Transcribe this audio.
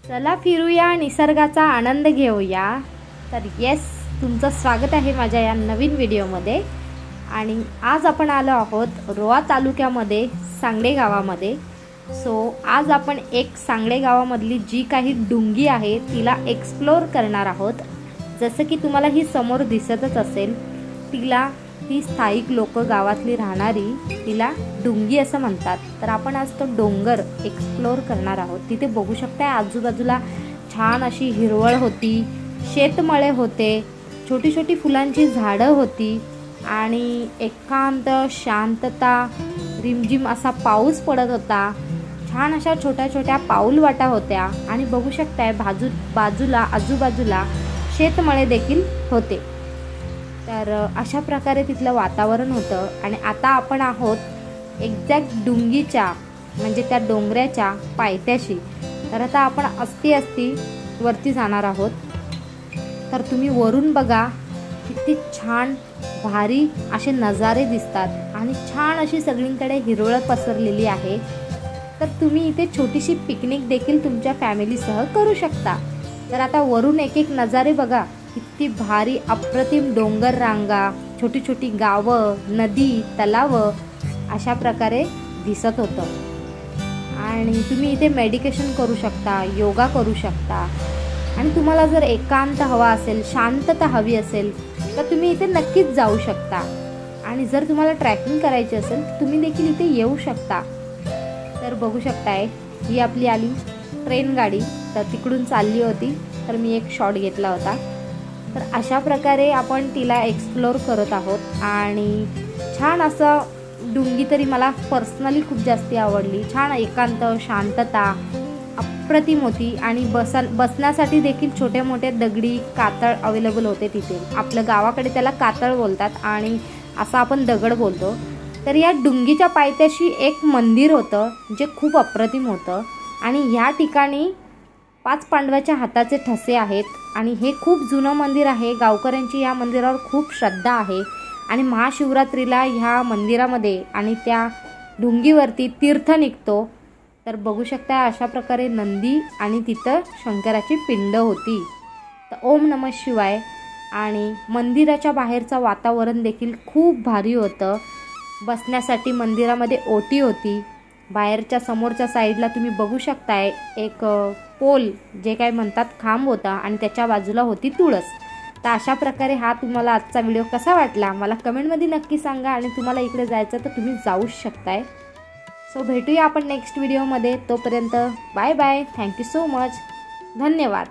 चला फिरूया, निसर्गाचा आनंद घेऊया। तर येस, तुमचं स्वागत आहे माझ्या या नवीन व्हिडिओमध्ये। आणि आज आपण आलो आहोत रोहा तालुक्यामध्ये सांगडे गावामध्ये। आज आपण एक सांगडे गावामधली जी काही डुंगी आहे तिला एक्सप्लोर करणार आहोत। जसं की तुम्हाला ही समोर दिसतच असेल, ती स्थायिक लोक गावातली राहणारी तिला डुंगी असं म्हणतात। तर आपण आज तो डोंगर एक्सप्लोर करणार आहोत। तिथे बघू शकता आजूबाजूला छान अशी हिरवळ होती, शेतमळे होते, छोटी छोटी फुलांची झाडं होती आणि एकांत शांतता, रिमझिम असा पाऊस पडत होता। छान अशा छोट्या छोट्या पाऊलवाटा होत्या आणि बघू शकताय बाजूला आजूबाजूला शेतमळे देखील होते। तर अशा प्रकारे तिथलं वातावरण होतं। आणि आता आपण आहोत एक्झॅक्ट डुंगीच्या म्हणजे त्या डोंगराच्या पायथ्याशी। तर आता आपण अस्ती वरती जाणार आहोत। तर तुम्ही वरून बघा, किती छान भारी असे नजारे दिसतात आणि छान अशी सगळीकडे हिरवळ पसरलेली आहे। तर तुम्ही इथे छोटीशी पिकनिक देखील तुमच्या फॅमिलीसह करू शकता। तर आता वरून एक एक नजारे बघा, किती भारी अप्रतिम डोंगर रांगा, छोटी छोटी गावं, नदी, तलाव अशा प्रकारे दिसत होतं। आणि तुम्ही इथे मेडिटेशन करू शकता, योगा करू शकता। आणि तुम्हाला जर एकांत हवा असेल, शांतता हवी असेल तर तुम्ही इथे नक्कीच जाऊ शकता। आणि जर तुम्हाला ट्रॅकिंग करायची असेल तर तुम्ही देखील इथे येऊ शकता। तर बघू शकताय, ही आपली आली ट्रेन गाडी, तर तिकडून चालली होती, तर मी एक शॉट घेतला होता। तर अशा प्रकारे आपण तिला एक्सप्लोर करत आहोत। आणि छान असं डुंगी तरी मला पर्सनली खूप जास्ती आवडली। छान एकांत, शांतता अप्रतिम होती। आणि बसण्यासाठी देखील छोटे मोठे दगडी कातळ अवेलेबल होते तिथे। आपल्या गावाकडे त्याला कातळ बोलतात आणि असं आपण दगड बोलतो। तर या डुंगीच्या पायथ्याशी एक मंदिर होतं जे खूप अप्रतिम होतं। आणि ह्या ठिकाणी 5 पांडवाच्या हाताचे ठसे आहेत आणि हे खूप जुनं मंदिर आहे। गावकऱ्यांची या मंदिरावर खूप श्रद्धा आहे। आणि महाशिवरात्रीला ह्या मंदिरामध्ये आणि त्या डुंगीवरती तीर्थ निघतो। तर बघू शकता अशा प्रकारे नंदी आणि तिथं शंकराची पिंड होती। तर ओम नमः शिवाय। आणि मंदिराच्या बाहेरचं वातावरण देखील खूप भारी होतं। बसण्यासाठी मंदिरामध्ये ओटी होती। बाहेरच्या समोरच्या साईडला तुम्ही बघू शकताय एक पोल, जे काय म्हणतात खांब होता आणि त्याच्या बाजूला होती तुळस। तर अशा प्रकारे हा तुम्हाला आजचा व्हिडिओ कसा वाटला मला कमेंटमध्ये नक्की सांगा। आणि तुम्हाला इकडे जायचं तर तुम्ही जाऊच शकताय। भेटूया आपण नेक्स्ट व्हिडिओमध्ये। तोपर्यंत bye bye, thank you so much, धन्यवाद।